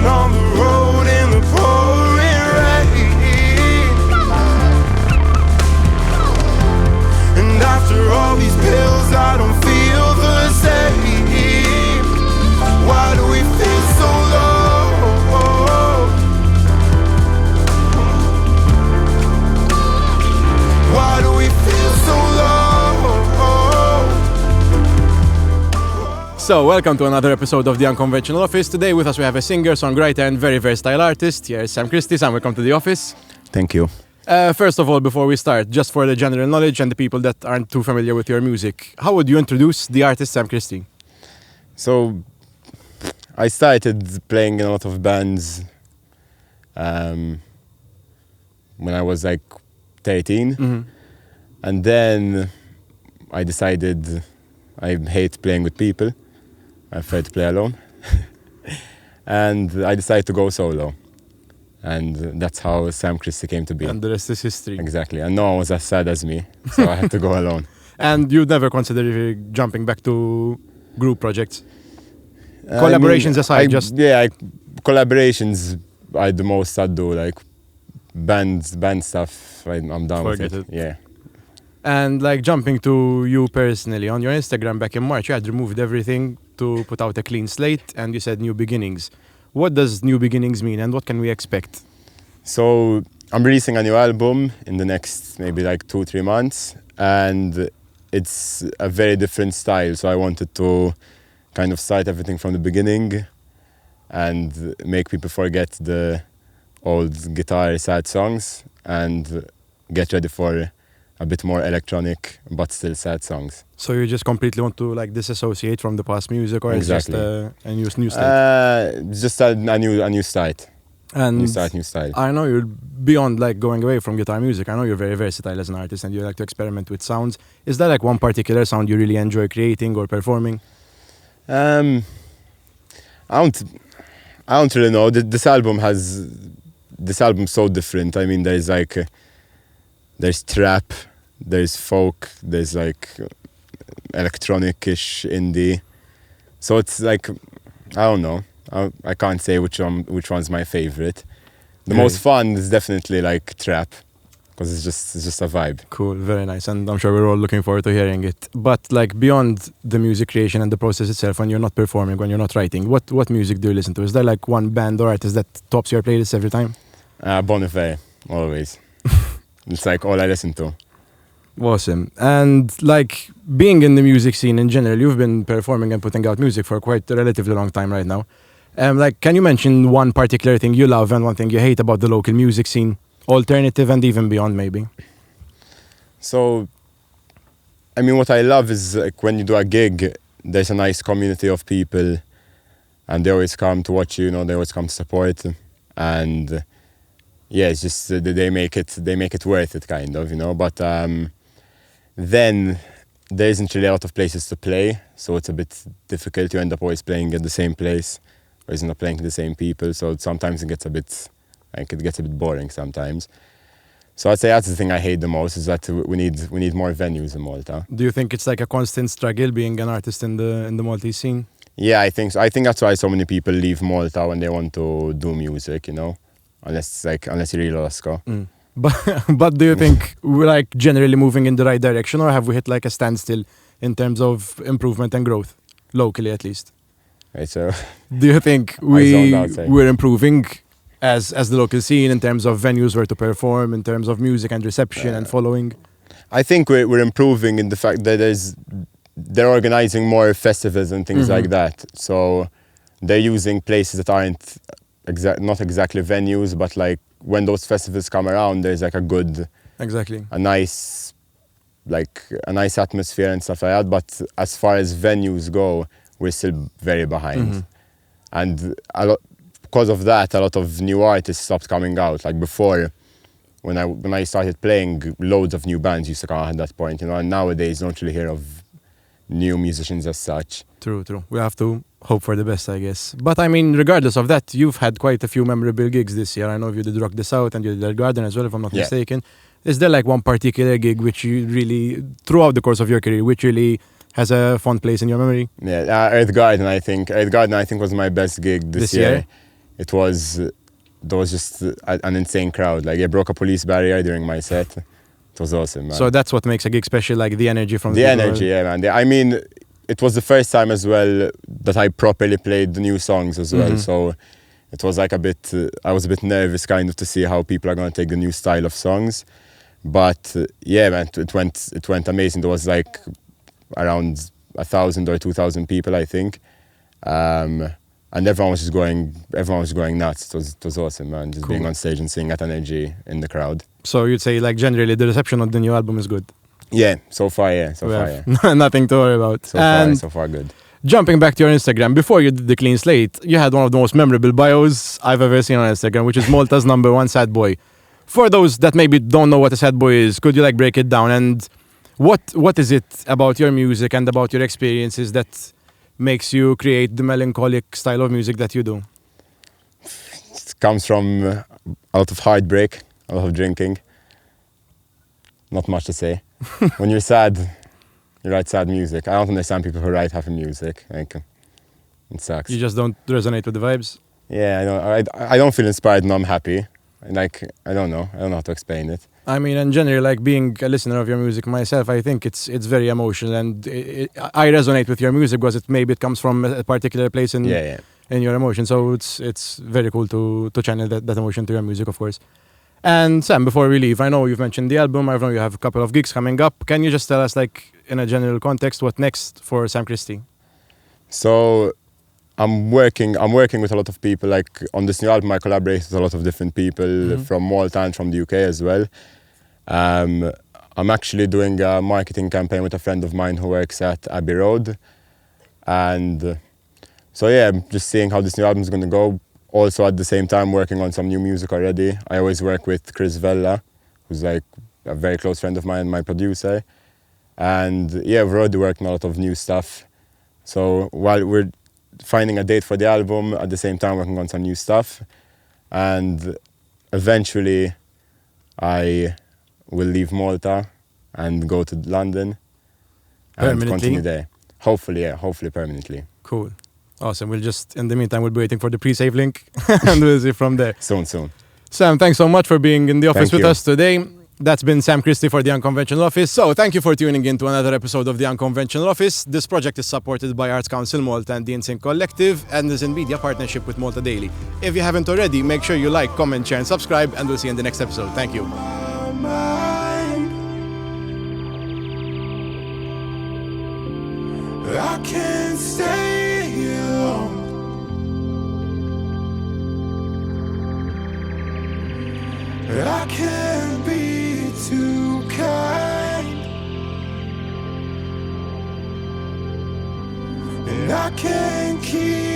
on the road in the pouring rain. And after all these pills I don't feel the same. Why do we feel so low? Why do we feel so low? So, welcome to another episode of the Unconventional Office. Today with us we have a singer, songwriter and very versatile artist. Here's Sam Christie. Sam, welcome to the office. Thank you. First of all, before we start, just for the general knowledge and the people that aren't too familiar with your music, how would you introduce the artist Sam Christie? So, I started playing in a lot of bands when I was like 13. Mm-hmm. And then I decided I hate playing with people. I prefer to play alone. And I decided to go solo. And that's how Sam Christie came to be. And the rest is history. Exactly. And no one was as sad as me, so I had to go alone. And you'd never consider jumping back to group projects? Collaborations aside, collaborations are the most I do, like band stuff. I'm done with it. Yeah. And like jumping to you personally, on your Instagram back in March, you had removed everything to put out a clean slate, and you said new beginnings. What does new beginnings mean, and what can we expect? So I'm releasing a new album in the next maybe like 2-3 months, and it's a very different style. So I wanted to kind of start everything from the beginning and make people forget the old guitar sad songs and get ready for a bit more electronic but still sad songs. So you just completely want to like disassociate from the past music, or exactly. It's just a new state? Just a new start. And new style. I know you're beyond like going away from guitar music. I know you're very versatile as an artist and you like to experiment with sounds. Is there like one particular sound you really enjoy creating or performing? I don't really know. This album's so different. I mean, there's trap, there's folk, there's like electronic-ish indie. So it's like, I don't know. I can't say which one's my favorite. The most fun is definitely like trap, because it's just a vibe. Cool, very nice, and I'm sure we're all looking forward to hearing it. But like beyond the music creation and the process itself, when you're not performing, when you're not writing, what music do you listen to? Is there like one band or artist that tops your playlist every time? Bon Iver, always. It's like all I listen to. Awesome. And like being in the music scene in general, you've been performing and putting out music for quite a relatively long time right now. Like, can you mention one particular thing you love and one thing you hate about the local music scene? Alternative and even beyond, maybe. So, I mean, what I love is like when you do a gig, there's a nice community of people, and they always come to watch you. They always come to support, and yeah, it's just they make it worth it, kind of, But then there isn't really a lot of places to play, so it's a bit difficult. You end up always playing at the same place, or you're not playing to the same people. So sometimes it gets a bit boring sometimes. So I'd say that's the thing I hate the most, is that we need more venues in Malta. Do you think it's like a constant struggle being an artist in the Maltese scene? Yeah, I think so. I think that's why so many people leave Malta when they want to do music, unless you really lost go. But do you think we're like generally moving in the right direction, or have we hit like a standstill in terms of improvement and growth, locally at least? Right, so do you think we're improving as the local scene in terms of venues where to perform, in terms of music and reception and following? I think we're improving in the fact that they're organizing more festivals and things like that. So they're using places that aren't not exactly venues, but like when those festivals come around, there's like a nice atmosphere and stuff like that. But as far as venues go, we're still very behind. And because of that, a lot of new artists stopped coming out. Like before, when I started playing, loads of new bands used to come out at that point, and nowadays you don't really hear of new musicians as such. True. We have to hope for the best, I guess. But I mean, regardless of that, you've had quite a few memorable gigs this year. I know you did Rock This Out and you did El Garden as well, if I'm not mistaken. Is there like one particular gig which you really, throughout the course of your career, which really has a fond place in your memory? Yeah, Earth Garden, I think. Earth Garden, I think, was my best gig this year. it was there was just an insane crowd. Like, it broke a police barrier during my set. It was awesome, man. So that's what makes a gig special, like the energy from The people. energy, yeah, man. I mean, it was the first time as well that I properly played the new songs as well. So it was like a bit, I was a bit nervous kind of to see how people are going to take the new style of songs. But yeah, man, it went amazing. There was like around 1,000 or 2,000 people, I think. And everyone was just going nuts. It was awesome, man. Just being on stage and seeing that energy in the crowd. So you'd say, like, generally the reception of the new album is good. Yeah, so far, yeah. Nothing to worry about. So far good. Jumping back to your Instagram, before you did the clean slate, you had one of the most memorable bios I've ever seen on Instagram, which is Malta's #1 sad boy. For those that maybe don't know what a sad boy is, could you like break it down? And what is it about your music and about your experiences that makes you create the melancholic style of music that you do? It comes from a lot of heartbreak, a lot of drinking. Not much to say. When you're sad, you write sad music. I don't understand people who write happy music. Like, it sucks. You just don't resonate with the vibes? Yeah, I don't feel inspired when I'm happy. Like, I don't know how to explain it. I mean, in general, like being a listener of your music myself, I think it's very emotional, and I resonate with your music because it comes from a particular place in your emotion. So it's very cool to channel that emotion to your music, of course. And Sam, before we leave, I know you've mentioned the album. I know you have a couple of gigs coming up. Can you just tell us, like, in a general context, what next for Sam Christie? So I'm working with a lot of people. Like, on this new album, I collaborate with a lot of different people from Malta and from the UK as well. I'm actually doing a marketing campaign with a friend of mine who works at Abbey Road. And so yeah, I'm just seeing how this new album is going to go. Also, at the same time, working on some new music already. I always work with Chris Vella, who's like a very close friend of mine, my producer. And yeah, we're already working on a lot of new stuff. So while we're finding a date for the album, at the same time working on some new stuff. And eventually I will leave Malta and go to London and continue there. Hopefully permanently. Cool. Awesome. In the meantime, we'll be waiting for the pre-save link and we'll see from there. Soon. Sam, thanks so much for being in the office with you. us today. That's been Sam Christie for the Unconventional Office. So thank you for tuning in to another episode of the Unconventional Office. This project is supported by Arts Council Malta and the Insynk Collective and is in media partnership with Malta Daily. If you haven't already, make sure you like, comment, share and subscribe, and we'll see you in the next episode. Thank you. I can't stay alone. I can't be too kind, and I can't keep